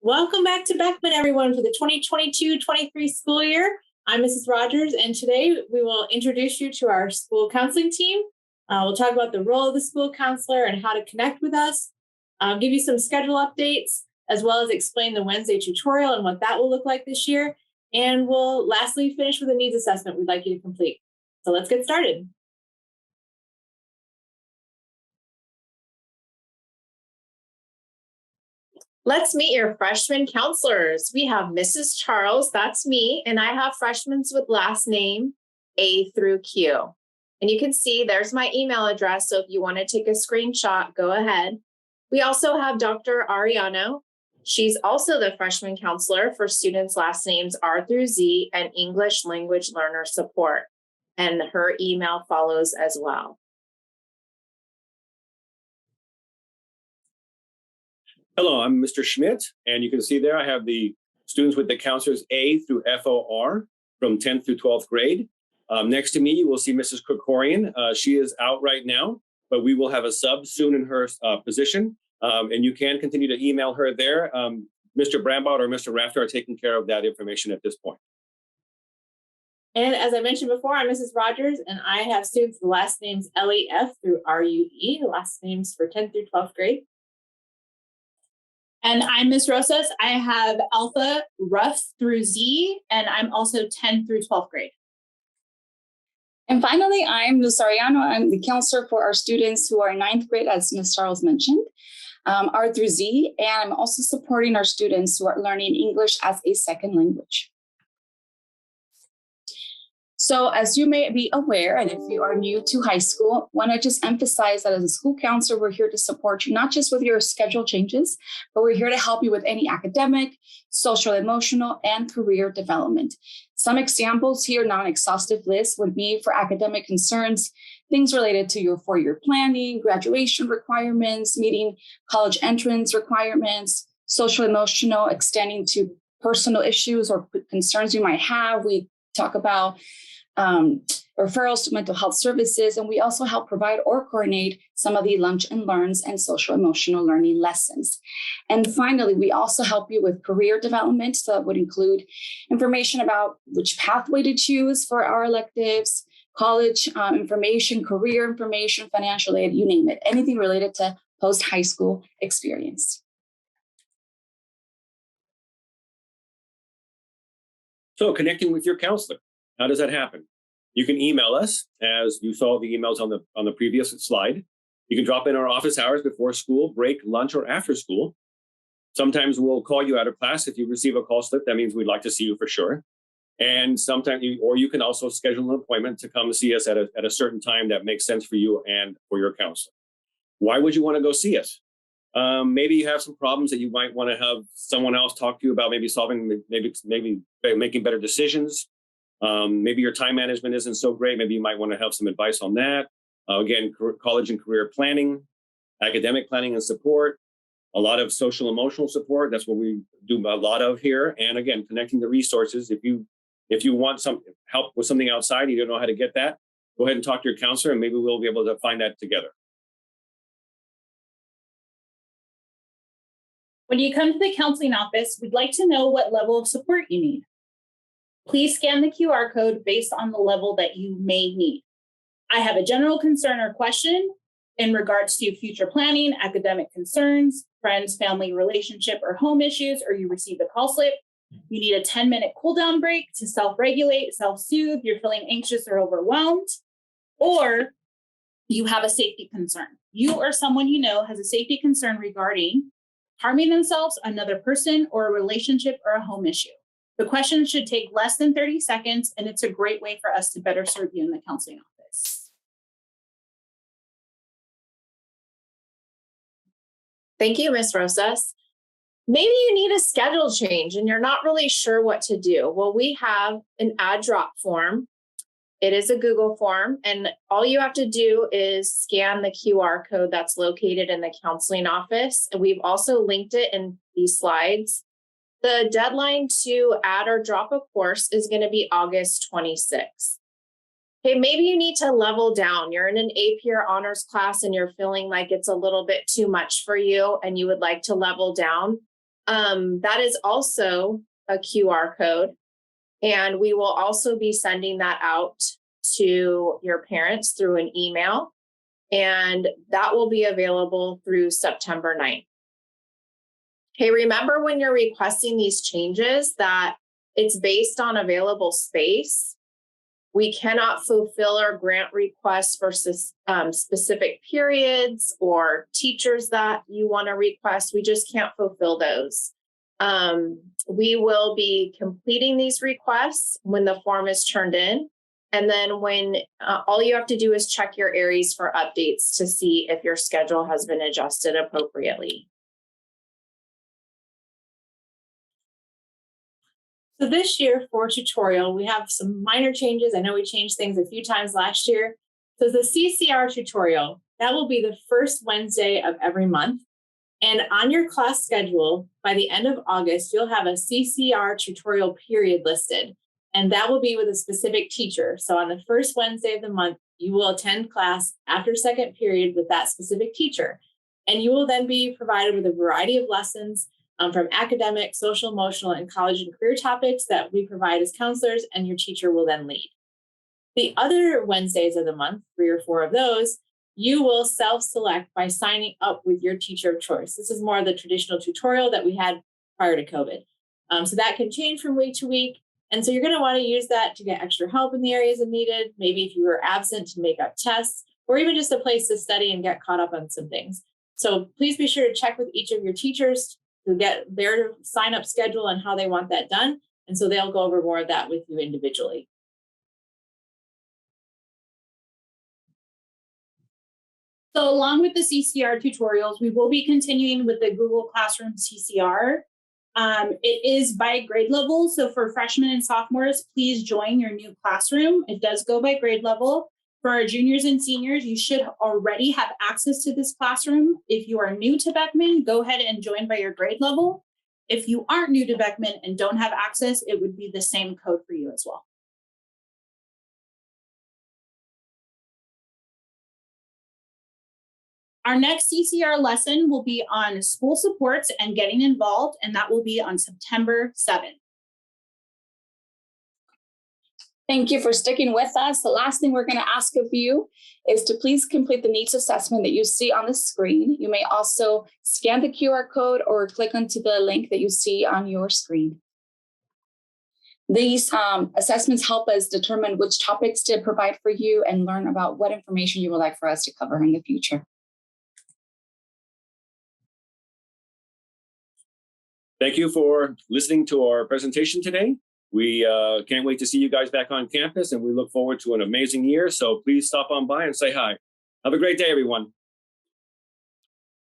Welcome back to Beckman, everyone, for the 2022-23 school year. I'm Mrs. Rogers, and today we will introduce you to our school counseling team. We'll talk about the role of the school counselor and how to connect with us, give you some schedule updates, as well as explain the Wednesday tutorial and what that will look like this year. And we'll lastly finish with a needs assessment we'd like you to complete. So let's get started. Let's meet your freshman counselors. We have Mrs. Charles, that's me, and I have freshmen with last name A through Q. And you can see there's my email address, so if you want to take a screenshot, go ahead. We also have Dr. Ariano. She's also the freshman counselor for students' last names R through Z and English language learner support. And her email follows as well. Hello, I'm Mr. Schmidt, and you can see there I have the students with the counselors A through FOR from 10th through 12th grade. Next to me, you will see Mrs. Krikorian. She is out right now, but we will have a sub soon in her position, and you can continue to email her there. Mr. Brambot or Mr. Rafter are taking care of that information at this point. And as I mentioned before, I'm Mrs. Rogers, and I have students with the last names LEF through RUE, the last names for 10th through 12th grade. And I'm Ms. Rosas. I have Alpha, Rough through Z, and I'm also 10 through 12th grade. And finally, I'm Ms. Ariano. I'm the counselor for our students who are in 9th grade, as Ms. Charles mentioned, R through Z, and I'm also supporting our students who are learning English as a second language. So as you may be aware, and if you are new to high school, I want to just emphasize that as a school counselor, we're here to support you, not just with your schedule changes, but we're here to help you with any academic, social, emotional, and career development. Some examples here, non-exhaustive list, would be for academic concerns, things related to your four-year planning, graduation requirements, meeting college entrance requirements, social, emotional, extending to personal issues or concerns you might have. We talk about referrals to mental health services, and we also help provide or coordinate some of the lunch and learns and social emotional learning lessons. And finally, we also help you with career development. So that would include information about which pathway to choose for our electives, college information, career information, financial aid, you name it, anything related to post-high school experience. So connecting with your counselor. How does that happen? You can email us, as you saw the emails on the previous slide. You can drop in our office hours before school, break, lunch, or after school. Sometimes we'll call you out of class. If you receive a call slip, that means we'd like to see you for sure. And sometimes you can also schedule an appointment to come see us at a certain time that makes sense for you and for your counselor. Why would you want to go see us? Maybe you have some problems that you might want to have someone else talk to you about, maybe solving, maybe making better decisions. Maybe your time management isn't so great. Maybe you might want to have some advice on that. Again, college and career planning, academic planning and support, a lot of social emotional support. That's what we do a lot of here. And again, connecting the resources. If you want some help with something outside, you don't know how to get that, go ahead and talk to your counselor, and maybe we'll be able to find that together. When you come to the counseling office, we'd like to know what level of support you need. Please scan the QR code based on the level that you may need. I have a general concern or question in regards to future planning, academic concerns, friends, family, relationship, or home issues, or you received a call slip. You need a 10-minute cool down break to self-regulate, self-soothe, you're feeling anxious or overwhelmed, or you have a safety concern. You or someone you know has a safety concern regarding harming themselves, another person, or a relationship or a home issue. The question should take less than 30 seconds, and it's a great way for us to better serve you in the counseling office. Thank you, Ms. Rosas. Maybe you need a schedule change and you're not really sure what to do. Well, we have an add drop form. It is a Google form, and all you have to do is scan the QR code that's located in the counseling office. And we've also linked it in these slides. The deadline to add or drop a course is going to be August 26th. Okay, maybe you need to level down. You're in an AP or honors class and you're feeling like it's a little bit too much for you and you would like to level down. That is also a QR code. And we will also be sending that out to your parents through an email. And that will be available through September 9th. Hey, remember when you're requesting these changes that it's based on available space. We cannot fulfill our grant requests for specific periods or teachers that you want to request. We just can't fulfill those. We will be completing these requests when the form is turned in. And then when all you have to do is check your areas for updates to see if your schedule has been adjusted appropriately. So this year for tutorial, we have some minor changes. I know we changed things a few times last year. So the CCR tutorial, that will be the first Wednesday of every month. And on your class schedule, by the end of August, you'll have a CCR tutorial period listed. And that will be with a specific teacher. So on the first Wednesday of the month, you will attend class after second period with that specific teacher. And you will then be provided with a variety of lessons from academic, social, emotional, and college and career topics that we provide as counselors, and your teacher will then lead. The other Wednesdays of the month, 3 or 4 of those, you will self-select by signing up with your teacher of choice. This is more of the traditional tutorial that we had prior to COVID. So that can change from week to week. And so you're going to want to use that to get extra help in the areas if needed, maybe if you were absent to make up tests, or even just a place to study and get caught up on some things. So please be sure to check with each of your teachers to get their sign-up schedule and how they want that done. And so they'll go over more of that with you individually. So along with the CCR tutorials, we will be continuing with the Google Classroom CCR. It is by grade level. So for freshmen and sophomores, please join your new classroom. It does go by grade level. For our juniors and seniors, you should already have access to this classroom. If you are new to Beckman, go ahead and join by your grade level. If you aren't new to Beckman and don't have access, it would be the same code for you as well. Our next CCR lesson will be on school supports and getting involved, and that will be on September 7th. Thank you for sticking with us. The last thing we're going to ask of you is to please complete the needs assessment that you see on the screen. You may also scan the QR code or click onto the link that you see on your screen. These assessments help us determine which topics to provide for you and learn about what information you would like for us to cover in the future. Thank you for listening to our presentation today. We can't wait to see you guys back on campus, and we look forward to an amazing year. So please stop on by and say hi. Have a great day, everyone.